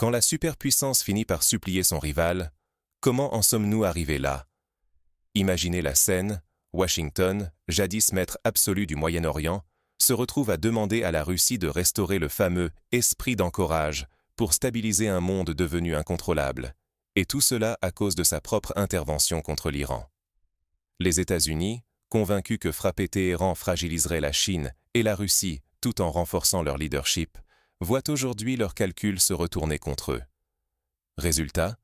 Quand la superpuissance finit par supplier son rival, comment en sommes-nous arrivés là? Imaginez la scène, Washington, jadis maître absolu du Moyen-Orient, se retrouve à demander à la Russie de restaurer le fameux « esprit d'anchorage » pour stabiliser un monde devenu incontrôlable, et tout cela à cause de sa propre intervention contre l'Iran. Les États-Unis, convaincus que frapper Téhéran fragiliserait la Chine et la Russie tout en renforçant leur leadership, voient aujourd'hui leurs calculs se retourner contre eux. Résultat,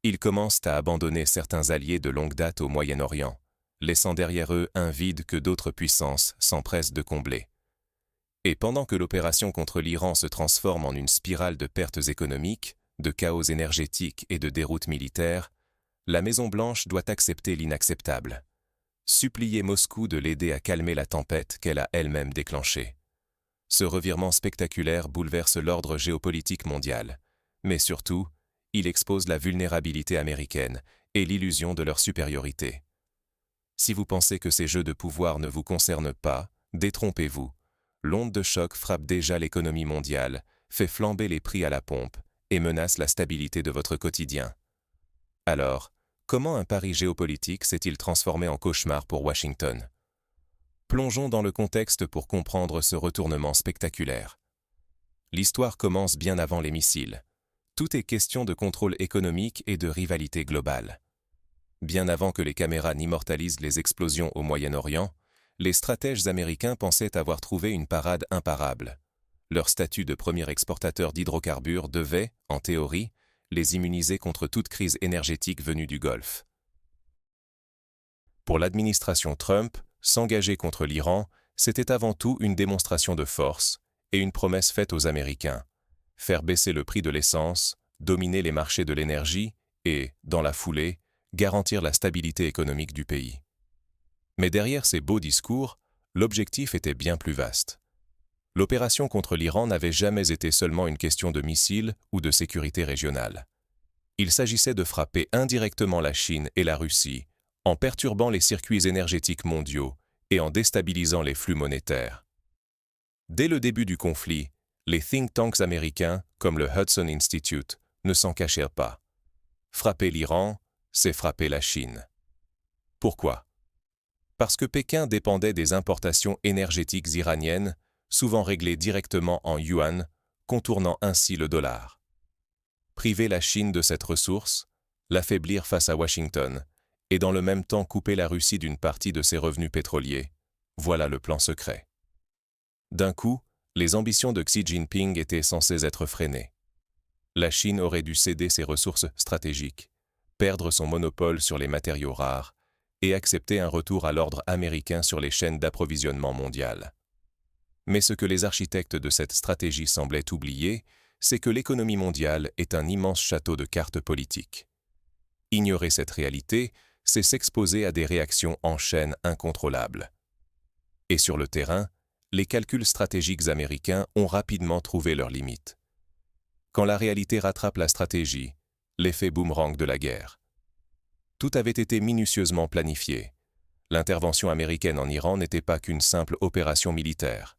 ils commencent à abandonner certains alliés de longue date au Moyen-Orient, laissant derrière eux un vide que d'autres puissances s'empressent de combler. Et pendant que l'opération contre l'Iran se transforme en une spirale de pertes économiques, de chaos énergétique et de déroute militaire, la Maison-Blanche doit accepter l'inacceptable. Supplier Moscou de l'aider à calmer la tempête qu'elle a elle-même déclenchée. Ce revirement spectaculaire bouleverse l'ordre géopolitique mondial, mais surtout, il expose la vulnérabilité américaine et l'illusion de leur supériorité. Si vous pensez que ces jeux de pouvoir ne vous concernent pas, détrompez-vous. L'onde de choc frappe déjà l'économie mondiale, fait flamber les prix à la pompe et menace la stabilité de votre quotidien. Alors, comment un pari géopolitique s'est-il transformé en cauchemar pour Washington? Plongeons dans le contexte pour comprendre ce retournement spectaculaire. L'histoire commence bien avant les missiles. Tout est question de contrôle économique et de rivalité globale. Bien avant que les caméras n'immortalisent les explosions au Moyen-Orient, les stratèges américains pensaient avoir trouvé une parade imparable. Leur statut de premier exportateur d'hydrocarbures devait, en théorie, les immuniser contre toute crise énergétique venue du Golfe. Pour l'administration Trump, s'engager contre l'Iran, c'était avant tout une démonstration de force et une promesse faite aux Américains. Faire baisser le prix de l'essence, dominer les marchés de l'énergie et, dans la foulée, garantir la stabilité économique du pays. Mais derrière ces beaux discours, l'objectif était bien plus vaste. L'opération contre l'Iran n'avait jamais été seulement une question de missiles ou de sécurité régionale. Il s'agissait de frapper indirectement la Chine et la Russie, en perturbant les circuits énergétiques mondiaux et en déstabilisant les flux monétaires. Dès le début du conflit, les think tanks américains, comme le Hudson Institute, ne s'en cachèrent pas. Frapper l'Iran, c'est frapper la Chine. Pourquoi? Parce que Pékin dépendait des importations énergétiques iraniennes, souvent réglées directement en yuan, contournant ainsi le dollar. Priver la Chine de cette ressource, l'affaiblir face à Washington, et dans le même temps couper la Russie d'une partie de ses revenus pétroliers, voilà le plan secret. D'un coup, les ambitions de Xi Jinping étaient censées être freinées. La Chine aurait dû céder ses ressources stratégiques, perdre son monopole sur les matériaux rares et accepter un retour à l'ordre américain sur les chaînes d'approvisionnement mondiales. Mais ce que les architectes de cette stratégie semblaient oublier, c'est que l'économie mondiale est un immense château de cartes politiques. Ignorer cette réalité, c'est s'exposer à des réactions en chaîne incontrôlables. Et sur le terrain, les calculs stratégiques américains ont rapidement trouvé leurs limites. Quand la réalité rattrape la stratégie, l'effet boomerang de la guerre. Tout avait été minutieusement planifié. L'intervention américaine en Iran n'était pas qu'une simple opération militaire.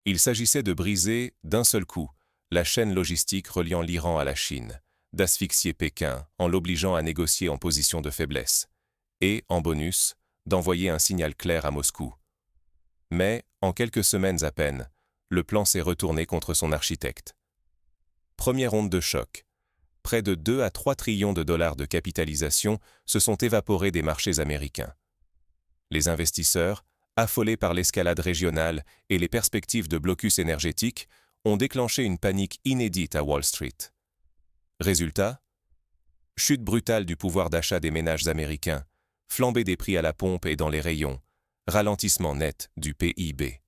Il s'agissait de briser, d'un seul coup, la chaîne logistique reliant l'Iran à la Chine, d'asphyxier Pékin en l'obligeant à négocier en position de faiblesse, et, en bonus, d'envoyer un signal clair à Moscou. Mais, en quelques semaines à peine, le plan s'est retourné contre son architecte. Première onde de choc. Près de 2 à 3 trillions de dollars de capitalisation se sont évaporés des marchés américains. Les investisseurs, affolés par l'escalade régionale et les perspectives de blocus énergétique, ont déclenché une panique inédite à Wall Street. Résultat? Chute brutale du pouvoir d'achat des ménages américains, flambée des prix à la pompe et dans les rayons, ralentissement net du PIB.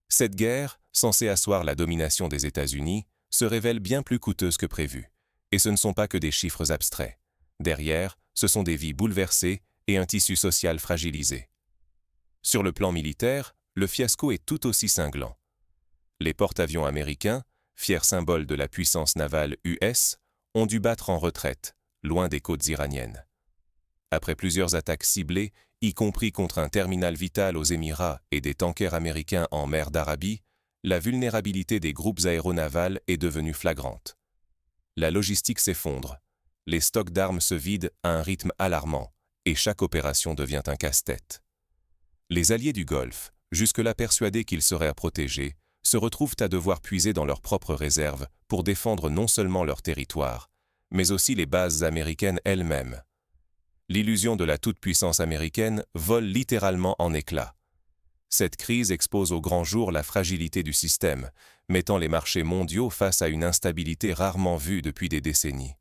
Cette guerre, censée asseoir la domination des États-Unis, se révèle bien plus coûteuse que prévu. Et ce ne sont pas que des chiffres abstraits. Derrière, ce sont des vies bouleversées et un tissu social fragilisé. Sur le plan militaire, le fiasco est tout aussi cinglant. Les porte-avions américains, fiers symboles de la puissance navale US, ont dû battre en retraite, loin des côtes iraniennes. Après plusieurs attaques ciblées, y compris contre un terminal vital aux Émirats et des tankers américains en mer d'Arabie, la vulnérabilité des groupes aéronavals est devenue flagrante. La logistique s'effondre, les stocks d'armes se vident à un rythme alarmant, et chaque opération devient un casse-tête. Les alliés du Golfe, jusque-là persuadés qu'ils seraient à protéger, se retrouvent à devoir puiser dans leurs propres réserves pour défendre non seulement leur territoire, mais aussi les bases américaines elles-mêmes. L'illusion de la toute-puissance américaine vole littéralement en éclats. Cette crise expose au grand jour la fragilité du système, mettant les marchés mondiaux face à une instabilité rarement vue depuis des décennies.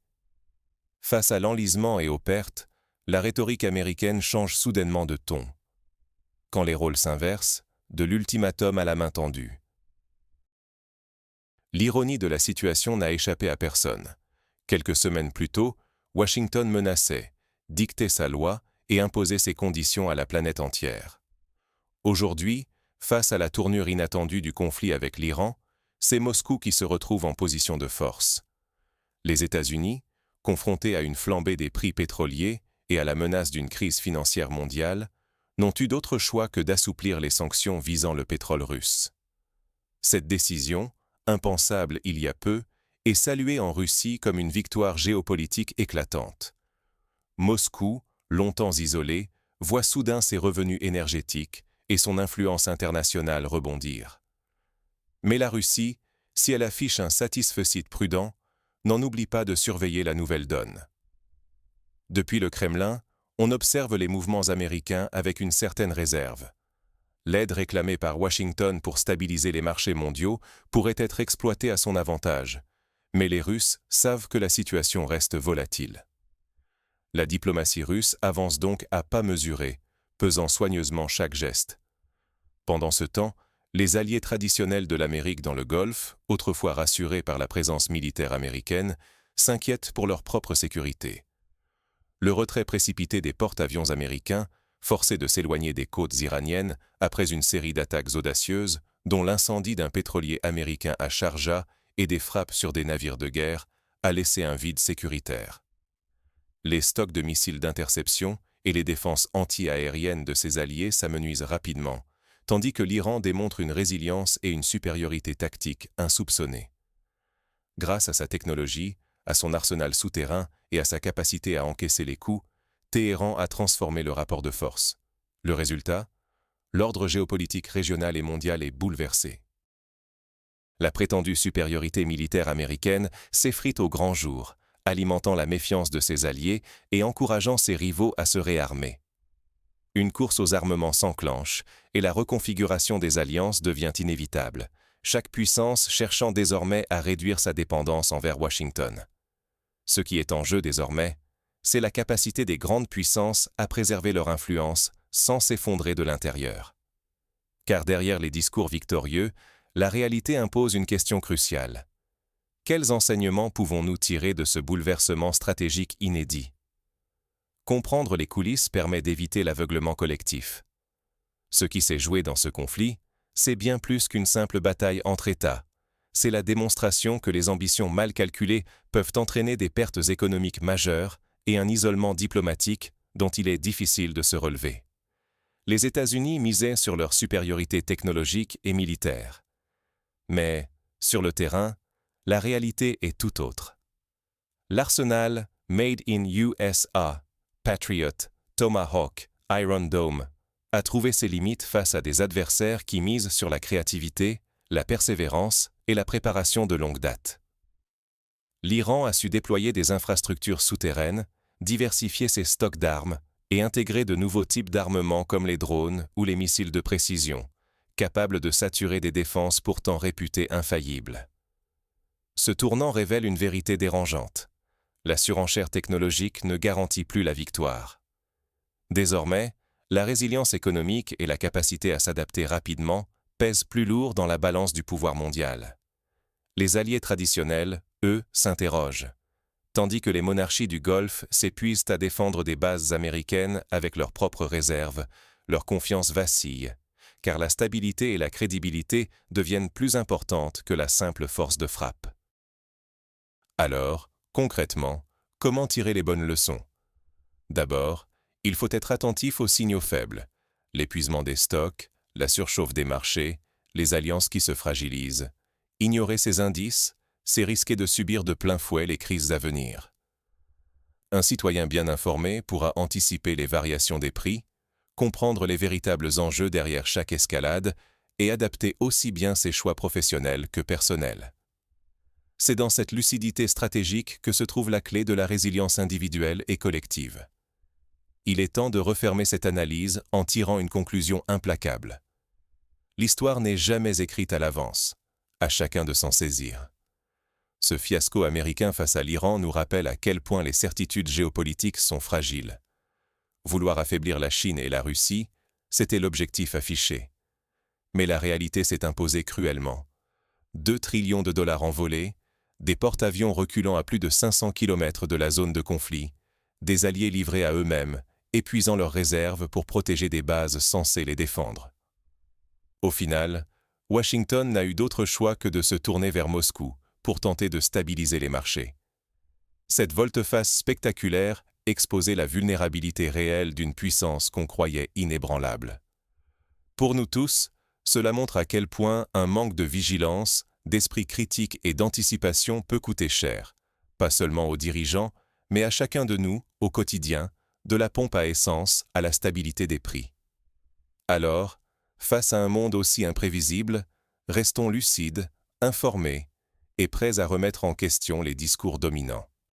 Face à l'enlisement et aux pertes, la rhétorique américaine change soudainement de ton. Quand les rôles s'inversent, de l'ultimatum à la main tendue. L'ironie de la situation n'a échappé à personne. Quelques semaines plus tôt, Washington menaçait, dictait sa loi et imposait ses conditions à la planète entière. Aujourd'hui, face à la tournure inattendue du conflit avec l'Iran, c'est Moscou qui se retrouve en position de force. Les États-Unis, confrontés à une flambée des prix pétroliers et à la menace d'une crise financière mondiale, n'ont eu d'autre choix que d'assouplir les sanctions visant le pétrole russe. Cette décision, impensable il y a peu, est saluée en Russie comme une victoire géopolitique éclatante. Moscou, longtemps isolé, voit soudain ses revenus énergétiques et son influence internationale rebondir. Mais la Russie, si elle affiche un satisfecit prudent, n'en oublie pas de surveiller la nouvelle donne. Depuis le Kremlin, on observe les mouvements américains avec une certaine réserve. L'aide réclamée par Washington pour stabiliser les marchés mondiaux pourrait être exploitée à son avantage, mais les Russes savent que la situation reste volatile. La diplomatie russe avance donc à pas mesurés, pesant soigneusement chaque geste. Pendant ce temps, les alliés traditionnels de l'Amérique dans le Golfe, autrefois rassurés par la présence militaire américaine, s'inquiètent pour leur propre sécurité. Le retrait précipité des porte-avions américains, forcés de s'éloigner des côtes iraniennes après une série d'attaques audacieuses, dont l'incendie d'un pétrolier américain à Sharjah et des frappes sur des navires de guerre, a laissé un vide sécuritaire. Les stocks de missiles d'interception et les défenses anti-aériennes de ses alliés s'amenuisent rapidement, tandis que l'Iran démontre une résilience et une supériorité tactique insoupçonnées. Grâce à sa technologie, à son arsenal souterrain et à sa capacité à encaisser les coups, Téhéran a transformé le rapport de force. Le résultat ? L'ordre géopolitique régional et mondial est bouleversé. La prétendue supériorité militaire américaine s'effrite au grand jour, alimentant la méfiance de ses alliés et encourageant ses rivaux à se réarmer. Une course aux armements s'enclenche et la reconfiguration des alliances devient inévitable, chaque puissance cherchant désormais à réduire sa dépendance envers Washington. Ce qui est en jeu désormais, c'est la capacité des grandes puissances à préserver leur influence sans s'effondrer de l'intérieur. Car derrière les discours victorieux, la réalité impose une question cruciale. Quels enseignements pouvons-nous tirer de ce bouleversement stratégique inédit ? Comprendre les coulisses permet d'éviter l'aveuglement collectif. Ce qui s'est joué dans ce conflit, c'est bien plus qu'une simple bataille entre États. C'est la démonstration que les ambitions mal calculées peuvent entraîner des pertes économiques majeures et un isolement diplomatique dont il est difficile de se relever. Les États-Unis misaient sur leur supériorité technologique et militaire. Mais, sur le terrain, la réalité est tout autre. L'arsenal Made in USA, Patriot, Tomahawk, Iron Dome, a trouvé ses limites face à des adversaires qui misent sur la créativité, la persévérance et la préparation de longue date. L'Iran a su déployer des infrastructures souterraines, diversifier ses stocks d'armes et intégrer de nouveaux types d'armements comme les drones ou les missiles de précision, capables de saturer des défenses pourtant réputées infaillibles. Ce tournant révèle une vérité dérangeante. La surenchère technologique ne garantit plus la victoire. Désormais, la résilience économique et la capacité à s'adapter rapidement pèsent plus lourd dans la balance du pouvoir mondial. Les alliés traditionnels, eux, s'interrogent, tandis que les monarchies du Golfe s'épuisent à défendre des bases américaines avec leurs propres réserves, leur confiance vacille, car la stabilité et la crédibilité deviennent plus importantes que la simple force de frappe. Alors, concrètement, comment tirer les bonnes leçons ? D'abord, il faut être attentif aux signaux faibles, l'épuisement des stocks, la surchauffe des marchés, les alliances qui se fragilisent. Ignorer ces indices, c'est risquer de subir de plein fouet les crises à venir. Un citoyen bien informé pourra anticiper les variations des prix, comprendre les véritables enjeux derrière chaque escalade et adapter aussi bien ses choix professionnels que personnels. C'est dans cette lucidité stratégique que se trouve la clé de la résilience individuelle et collective. Il est temps de refermer cette analyse en tirant une conclusion implacable. L'histoire n'est jamais écrite à l'avance, à chacun de s'en saisir. Ce fiasco américain face à l'Iran nous rappelle à quel point les certitudes géopolitiques sont fragiles. Vouloir affaiblir la Chine et la Russie, c'était l'objectif affiché. Mais la réalité s'est imposée cruellement. 2 trillions de dollars envolés, des porte-avions reculant à plus de 500 km de la zone de conflit, des alliés livrés à eux-mêmes, épuisant leurs réserves pour protéger des bases censées les défendre. Au final, Washington n'a eu d'autre choix que de se tourner vers Moscou pour tenter de stabiliser les marchés. Cette volte-face spectaculaire exposait la vulnérabilité réelle d'une puissance qu'on croyait inébranlable. Pour nous tous, cela montre à quel point un manque de vigilance, d'esprit critique et d'anticipation peut coûter cher, pas seulement aux dirigeants, mais à chacun de nous, au quotidien, de la pompe à essence à la stabilité des prix. Alors, face à un monde aussi imprévisible, restons lucides, informés et prêts à remettre en question les discours dominants.